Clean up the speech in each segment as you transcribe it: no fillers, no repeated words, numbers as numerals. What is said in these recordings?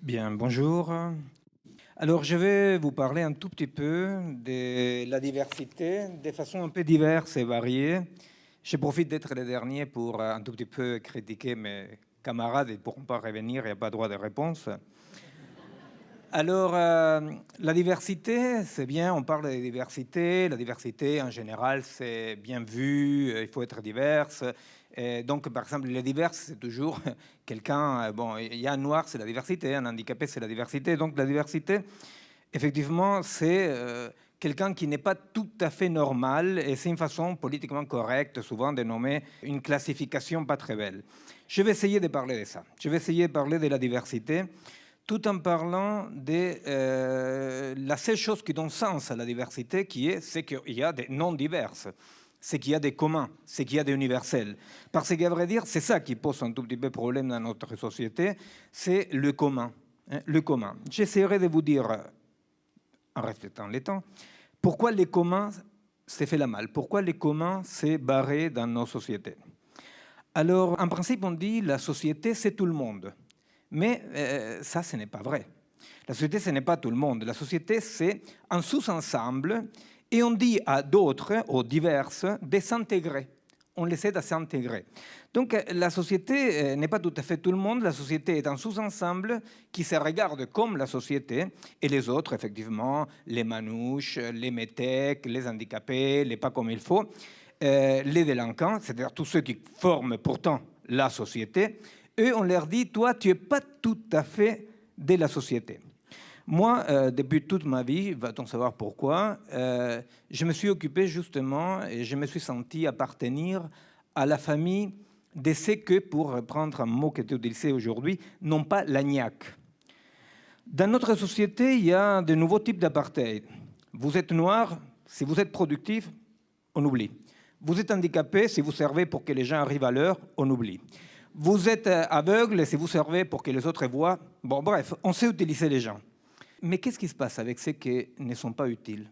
Bien, bonjour. Alors, je vais vous parler un tout petit peu de la diversité, de façon un peu diverse et variée. Je profite d'être le dernier pour un tout petit peu critiquer mes camarades. Ils ne pourront pas revenir, il n'y a pas droit de réponse. Alors, la diversité, c'est bien, on parle de diversité. La diversité, en général, c'est bien vu, il faut être diverse. Et donc, par exemple, les divers, c'est toujours quelqu'un, bon, il y a un noir, c'est la diversité, un handicapé, c'est la diversité. Donc, la diversité, effectivement, c'est quelqu'un qui n'est pas tout à fait normal, et c'est une façon politiquement correcte, souvent, de nommer une classification pas très belle. Je vais essayer de parler de ça. Je vais essayer de parler de la diversité tout en parlant de la seule chose qui donne sens à la diversité, c'est qu'il y a des non-diverses, c'est qu'il y a des communs, c'est qu'il y a des universels. Parce qu'à vrai dire, c'est ça qui pose un tout petit peu problème dans notre société, c'est le commun. Hein, le commun. J'essaierai de vous dire, en respectant les temps, pourquoi les communs s'est fait la malle, pourquoi les communs s'est barré dans nos sociétés. Alors, en principe, on dit la société, c'est tout le monde. Mais ça, ce n'est pas vrai. La société, ce n'est pas tout le monde. La société, c'est un sous-ensemble et on dit à d'autres, aux diverses, de s'intégrer. On les aide à s'intégrer. Donc la société n'est pas tout à fait tout le monde. La société est un sous-ensemble qui se regarde comme la société et les autres, effectivement, les manouches, les métèques, les handicapés, les pas comme il faut, les délinquants, c'est-à-dire tous ceux qui forment pourtant la société. Eux, on leur dit, toi, tu n'es pas tout à fait de la société. Moi, depuis toute ma vie, va-t-on savoir pourquoi, je me suis occupé justement et je me suis senti appartenir à la famille de ceux que, pour reprendre un mot qui est utilisé aujourd'hui, n'ont pas l'agnac. Dans notre société, il y a de nouveaux types d'apartheid. Vous êtes noir, si vous êtes productif, on oublie. Vous êtes handicapé, si vous servez pour que les gens arrivent à l'heure, on oublie. Vous êtes aveugle, si vous servez pour que les autres voient. Bon, bref, on sait utiliser les gens. Mais qu'est-ce qui se passe avec ceux qui ne sont pas utiles?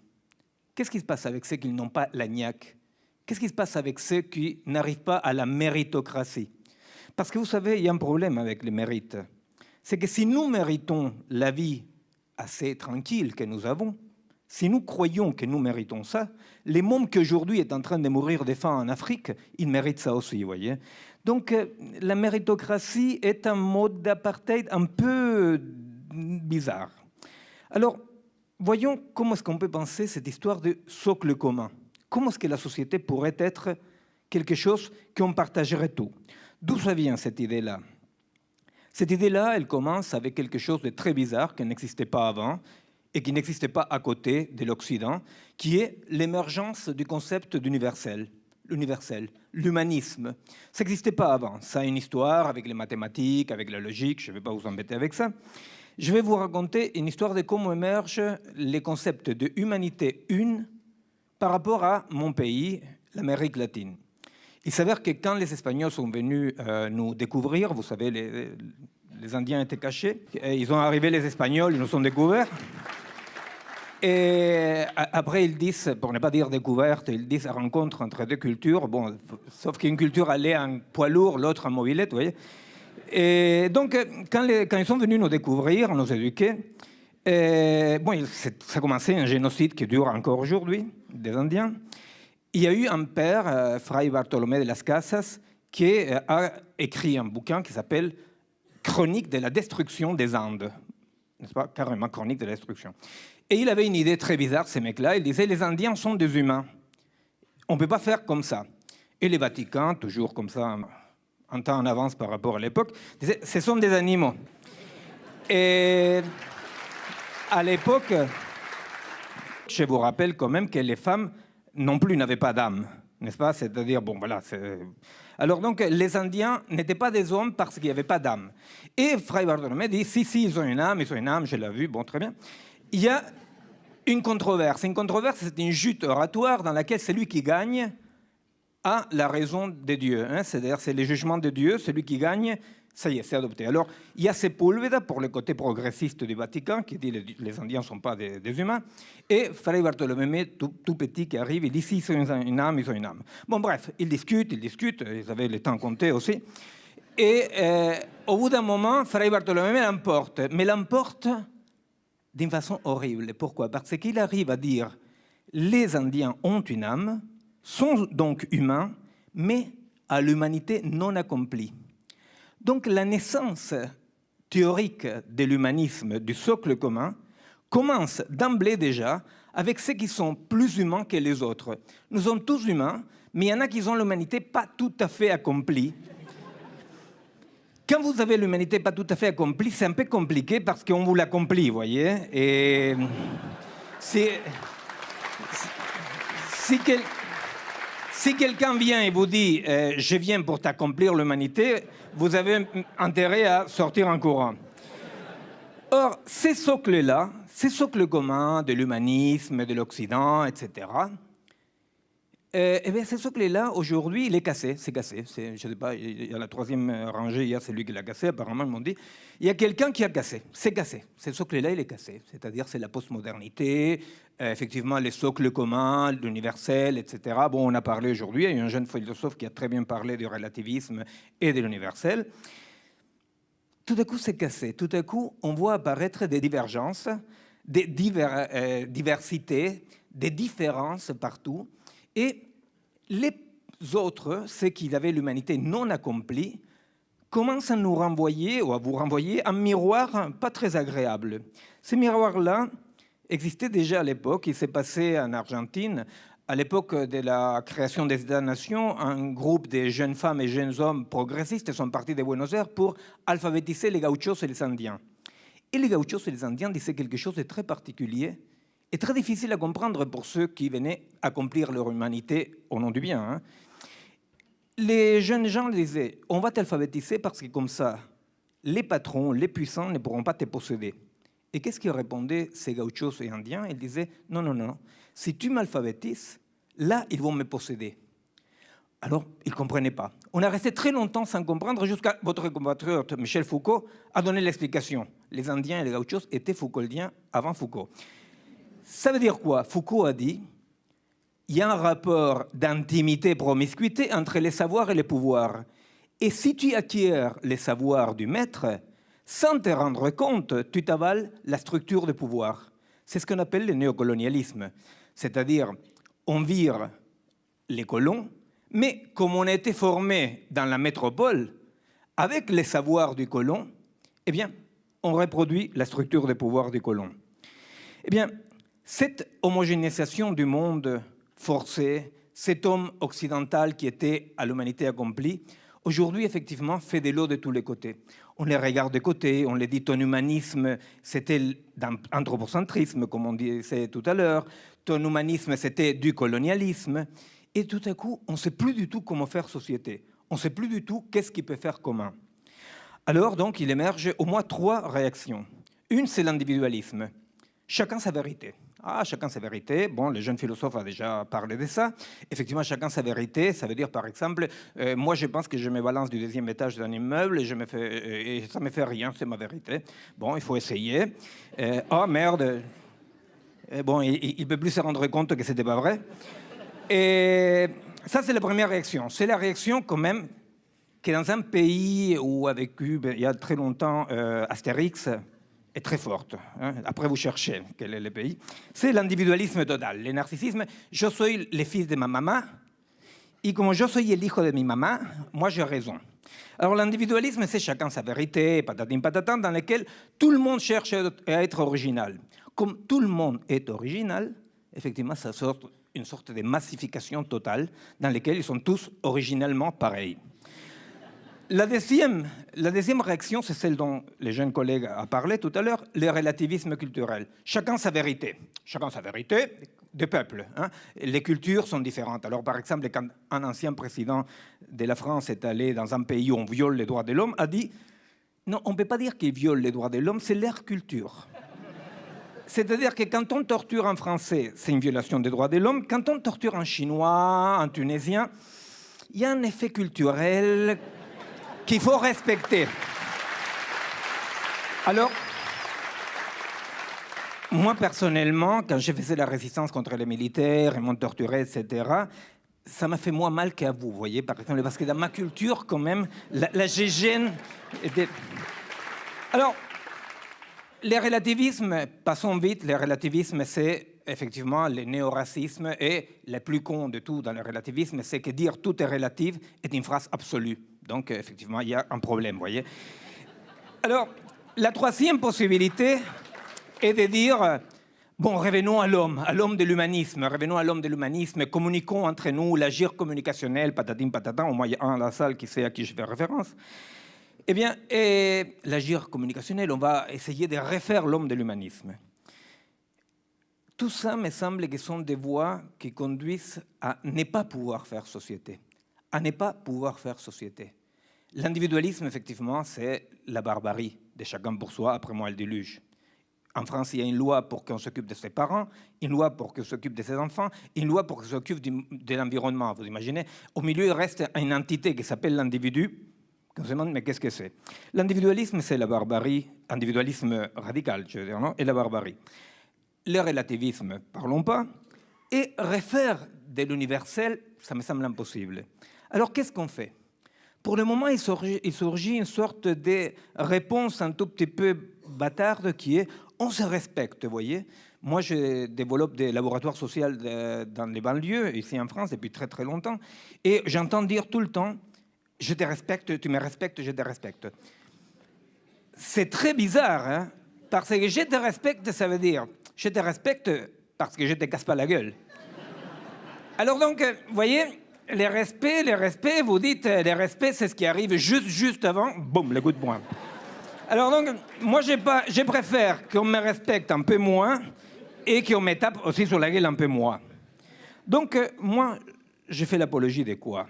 Qu'est-ce qui se passe avec ceux qui n'ont pas l'agnac? Qu'est-ce qui se passe avec ceux qui n'arrivent pas à la méritocratie? Parce que vous savez, il y a un problème avec les mérites. C'est que si nous méritons la vie assez tranquille que nous avons, si nous croyons que nous méritons ça, les mômes qui aujourd'hui est en train de mourir de faim en Afrique, ils méritent ça aussi, vous voyez. Donc la méritocratie est un mode d'apartheid un peu bizarre. Alors, voyons comment est-ce qu'on peut penser cette histoire de socle commun. Comment est-ce que la société pourrait être quelque chose qu'on partagerait tout? D'où ça vient cette idée-là? Cette idée-là, elle commence avec quelque chose de très bizarre qui n'existait pas avant et qui n'existait pas à côté de l'Occident, qui est l'émergence du concept d'universel. L'universel, l'humanisme. Ça n'existait pas avant. Ça a une histoire avec les mathématiques, avec la logique, je ne vais pas vous embêter avec ça. Je vais vous raconter une histoire de comment émergent les concepts de humanité une par rapport à mon pays, l'Amérique latine. Il s'avère que quand les Espagnols sont venus nous découvrir, vous savez, les Indiens étaient cachés, et ils ont arrivé les Espagnols, ils nous ont découverts. Et après, ils disent, pour ne pas dire découverte, ils disent rencontre entre deux cultures. Bon, sauf qu'une culture allait en poids lourd, l'autre en mobilette, vous voyez. Et donc, quand ils sont venus nous découvrir, nous éduquer, bon, ça a commencé un génocide qui dure encore aujourd'hui, des Indiens. Il y a eu un père, Fray Bartolomé de las Casas, qui a écrit un bouquin qui s'appelle Chronique de la destruction des Andes. N'est-ce pas? Carrément, Chronique de la destruction. Et il avait une idée très bizarre, ces mecs-là. Il disait, les Indiens sont des humains. On ne peut pas faire comme ça. Et les Vatican, toujours comme ça, un temps en avance par rapport à l'époque, disait, ce sont des animaux. Et à l'époque, je vous rappelle quand même que les femmes non plus n'avaient pas d'âme, n'est-ce pas? C'est-à-dire, bon, voilà. Alors donc, les Indiens n'étaient pas des hommes parce qu'il n'y avait pas d'âme. Et Fray Bartolomé dit, si, ils ont une âme, je l'ai vu, bon, très bien. Il y a une controverse. Une controverse, c'est une jute oratoire dans laquelle celui qui gagne a la raison de Dieu. Hein? C'est-à-dire, c'est les jugements de Dieu, celui qui gagne, ça y est, c'est adopté. Alors, il y a Sepúlveda, pour le côté progressiste du Vatican, qui dit que les Indiens ne sont pas des humains, et Fray Bartolomé, tout petit, qui arrive, il dit si, ils ont une âme, ils ont une âme. Bon, bref, ils discutent, ils avaient le temps compté aussi. Et au bout d'un moment, Fray Bartolomé l'emporte, mais l'emporte d'une façon horrible. Pourquoi? Parce qu'il arrive à dire les Indiens ont une âme, sont donc humains, mais à l'humanité non accomplie. Donc la naissance théorique de l'humanisme, du socle commun, commence d'emblée déjà avec ceux qui sont plus humains que les autres. Nous sommes tous humains, mais il y en a qui ont l'humanité pas tout à fait accomplie. Quand vous avez l'humanité pas tout à fait accomplie, c'est un peu compliqué parce qu'on vous l'accomplit, vous voyez. Et si quelqu'un vient et vous dit je viens pour t'accomplir l'humanité, vous avez intérêt à sortir en courant. Or, ces socles-là, ces socles communs de l'humanisme, de l'Occident, etc., bien, ce socle-là, aujourd'hui, il est cassé. C'est cassé. Je ne sais pas, il y a la troisième rangée, il y a celui qui l'a cassé, apparemment, ils m'ont dit. Il y a quelqu'un qui a cassé. C'est cassé. Ce socle-là, il est cassé. C'est-à-dire, c'est la postmodernité, effectivement, les socles communs, l'universel, etc. Bon, on a parlé aujourd'hui, il y a eu un jeune philosophe qui a très bien parlé du relativisme et de l'universel. Tout à coup, c'est cassé. Tout à coup, on voit apparaître des divergences, des diversités, des différences partout. Et les autres, ceux qui avaient l'humanité non accomplie, commencent à nous renvoyer, ou à vous renvoyer, un miroir pas très agréable. Ce miroir-là existait déjà à l'époque. Il s'est passé en Argentine. À l'époque de la création des États-nations, un groupe de jeunes femmes et jeunes hommes progressistes sont partis de Buenos Aires pour alphabétiser les gauchos et les Indiens. Et les gauchos et les Indiens disaient quelque chose de très particulier et très difficile à comprendre pour ceux qui venaient accomplir leur humanité au nom du bien. Hein. Les jeunes gens disaient « on va t'alphabétiser parce que comme ça, les patrons, les puissants ne pourront pas te posséder ». Et qu'est-ce qu'ils répondaient ces gauchos et indiens? Ils disaient « non, non, non, si tu m'alphabétises, là, ils vont me posséder ». Alors, ils ne comprenaient pas. On a resté très longtemps sans comprendre jusqu'à votre compatriote Michel Foucault a donné l'explication. Les Indiens et les gauchos étaient Foucauldiens avant Foucault. Ça veut dire quoi? Foucault a dit il y a un rapport d'intimité, promiscuité entre les savoirs et les pouvoirs. Et si tu acquiers les savoirs du maître, sans te rendre compte, tu t'avales la structure de pouvoir. C'est ce qu'on appelle le néocolonialisme. C'est-à-dire, on vire les colons, mais comme on a été formé dans la métropole, avec les savoirs du colon, eh bien, on reproduit la structure de pouvoir du colon. Eh bien, cette homogénéisation du monde forcée, cet homme occidental qui était à l'humanité accomplie, aujourd'hui, effectivement, fait de l'eau de tous les côtés. On les regarde de côté, on les dit ton humanisme, c'était l'anthropocentrisme, comme on disait tout à l'heure, ton humanisme, c'était du colonialisme, et tout à coup, on ne sait plus du tout comment faire société. On ne sait plus du tout qu'est-ce qui peut faire commun. Alors, donc, il émerge au moins 3 réactions. Une, c'est l'individualisme. Chacun sa vérité. Ah, chacun sa vérité. Bon, le jeune philosophe a déjà parlé de ça. Effectivement, chacun sa vérité. Ça veut dire, par exemple, moi, je pense que je me balance du 2e étage d'un immeuble et, et ça ne me fait rien, c'est ma vérité. Bon, il faut essayer. Oh, merde. Bon, il ne peut plus se rendre compte que ce n'était pas vrai. Et ça, c'est la première réaction. C'est la réaction, quand même, que dans un pays où a vécu, il y a très longtemps, Astérix, est très forte. Hein. Après, vous cherchez quel est le pays. C'est l'individualisme total, le narcissisme. Je suis le fils de ma maman, et comme je suis le hijo de mi maman, moi j'ai raison. Alors l'individualisme, c'est chacun sa vérité, patatin patatan, dans lequel tout le monde cherche à être original. Comme tout le monde est original, effectivement, ça sort une sorte de massification totale dans laquelle ils sont tous originellement pareils. La deuxième réaction, c'est celle dont les jeunes collègues ont parlé tout à l'heure, le relativisme culturel. Chacun sa vérité. Chacun sa vérité des peuples. Hein. Les cultures sont différentes. Alors, par exemple, quand un ancien président de la France est allé dans un pays où on viole les droits de l'homme, a dit « Non, on ne peut pas dire qu'ils violent les droits de l'homme, c'est leur culture. » C'est-à-dire que quand on torture un Français, c'est une violation des droits de l'homme. Quand on torture un Chinois, un Tunisien, il y a un effet culturel qu'il faut respecter. Alors, moi, personnellement, quand je faisais la résistance contre les militaires, ils m'ont torturé, etc., ça m'a fait moins mal qu'à vous, voyez, par exemple, parce que dans ma culture, quand même, la gégène était... Alors, les relativismes, passons vite, les relativismes, c'est effectivement le néo-racisme, et le plus con de tout dans le relativisme, c'est que dire tout est relatif est une phrase absolue. Donc, effectivement, il y a un problème, vous voyez. Alors, la troisième possibilité est de dire, bon, revenons à l'homme de l'humanisme, revenons à l'homme de l'humanisme, communiquons entre nous, l'agir communicationnel, patatim patatan, au moins il y a un dans la salle qui sait à qui je fais référence. Eh bien, l'agir communicationnel, on va essayer de refaire l'homme de l'humanisme. Tout ça me semble que sont des voies qui conduisent à ne pas pouvoir faire société. À ne pas pouvoir faire société. L'individualisme, effectivement, c'est la barbarie de chacun pour soi, après moi le déluge. En France, il y a une loi pour qu'on s'occupe de ses parents, une loi pour qu'on s'occupe de ses enfants, une loi pour qu'on s'occupe de l'environnement, vous imaginez. Au milieu, il reste une entité qui s'appelle l'individu. On se demande, mais qu'est-ce que c'est? L'individualisme, c'est la barbarie, individualisme radical, je veux dire, non? Et la barbarie. Le relativisme, parlons pas. Et refaire de l'universel, ça me semble impossible. Alors, qu'est-ce qu'on fait? Pour le moment, il surgit une sorte de réponse un tout petit peu bâtarde qui est « on se respecte », vous voyez. Moi, je développe des laboratoires sociaux dans les banlieues, ici en France, depuis très très longtemps, et j'entends dire tout le temps « je te respecte, tu me respectes, je te respecte ». C'est très bizarre, hein, parce que « je te respecte », ça veut dire « je te respecte parce que je te casse pas la gueule ». Alors donc, vous voyez, les respects, vous dites, les respects, c'est ce qui arrive juste avant, boum, le coup de poing. Alors donc, moi, je préfère qu'on me respecte un peu moins et qu'on me tape aussi sur la gueule un peu moins. Donc, moi, je fais l'apologie de quoi?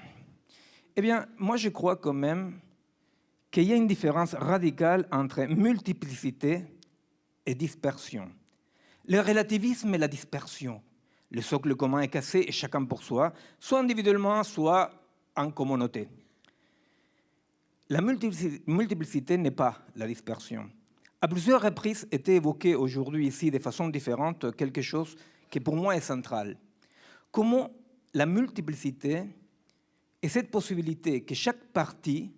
Eh bien, moi, je crois quand même qu'il y a une différence radicale entre multiplicité et dispersion. Le relativisme et la dispersion. Le socle commun est cassé et chacun pour soi, soit individuellement, soit en communauté. La multiplicité n'est pas la dispersion. À plusieurs reprises était évoqué aujourd'hui ici de façon différente quelque chose qui pour moi est central. Comment la multiplicité est cette possibilité que chaque partie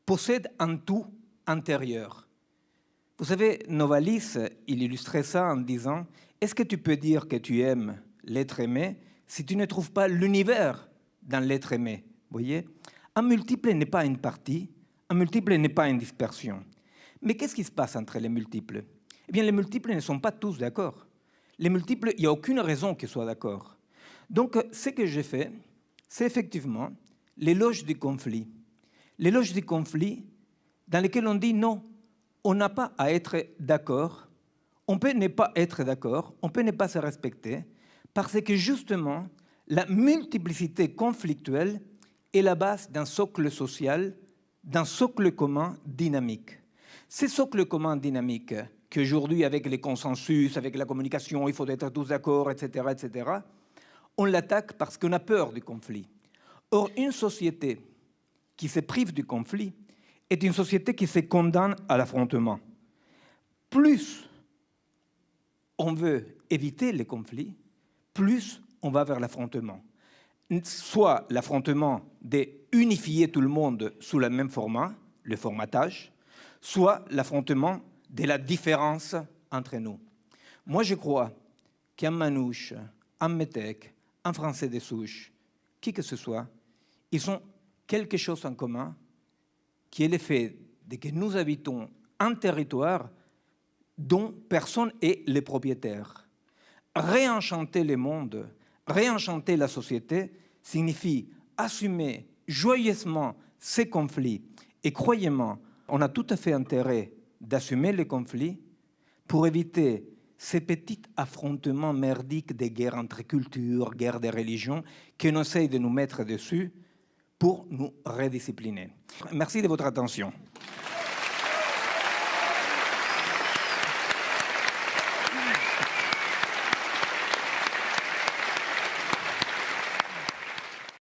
possède un tout intérieur. Vous savez, Novalis, il illustrait ça en disant « Est-ce que tu peux dire que tu aimes l'être aimé si tu ne trouves pas l'univers dans l'être aimé ?» Vous voyez, un multiple n'est pas une partie, un multiple n'est pas une dispersion. Mais qu'est-ce qui se passe entre les multiples? Eh bien, les multiples ne sont pas tous d'accord. Les multiples, il n'y a aucune raison qu'ils soient d'accord. Donc, ce que j'ai fait, c'est effectivement l'éloge du conflit. L'éloge du conflit dans lequel on dit non, on n'a pas à être d'accord, on peut ne pas être d'accord, on peut ne pas se respecter, parce que justement, la multiplicité conflictuelle est la base d'un socle social, d'un socle commun dynamique. Ces socles communs dynamiques, qu'aujourd'hui, avec les consensus, avec la communication, il faut être tous d'accord, etc., etc., on l'attaque parce qu'on a peur du conflit. Or, une société qui se prive du conflit est une société qui se condamne à l'affrontement. Plus on veut éviter les conflits, plus on va vers l'affrontement. Soit l'affrontement d'unifier tout le monde sous le même format, le formatage, soit l'affrontement de la différence entre nous. Moi, je crois qu'un manouche, un métèque, un français de souche, qui que ce soit, ils ont quelque chose en commun, qui est le fait de que nous habitons un territoire dont personne n'est le propriétaire. Réenchanter le monde, réenchanter la société, signifie assumer joyeusement ces conflits. Et croyez-moi, on a tout à fait intérêt d'assumer les conflits pour éviter ces petits affrontements merdiques des guerres entre cultures, guerres des religions, qu'on essaye de nous mettre dessus pour nous rediscipliner. Merci de votre attention.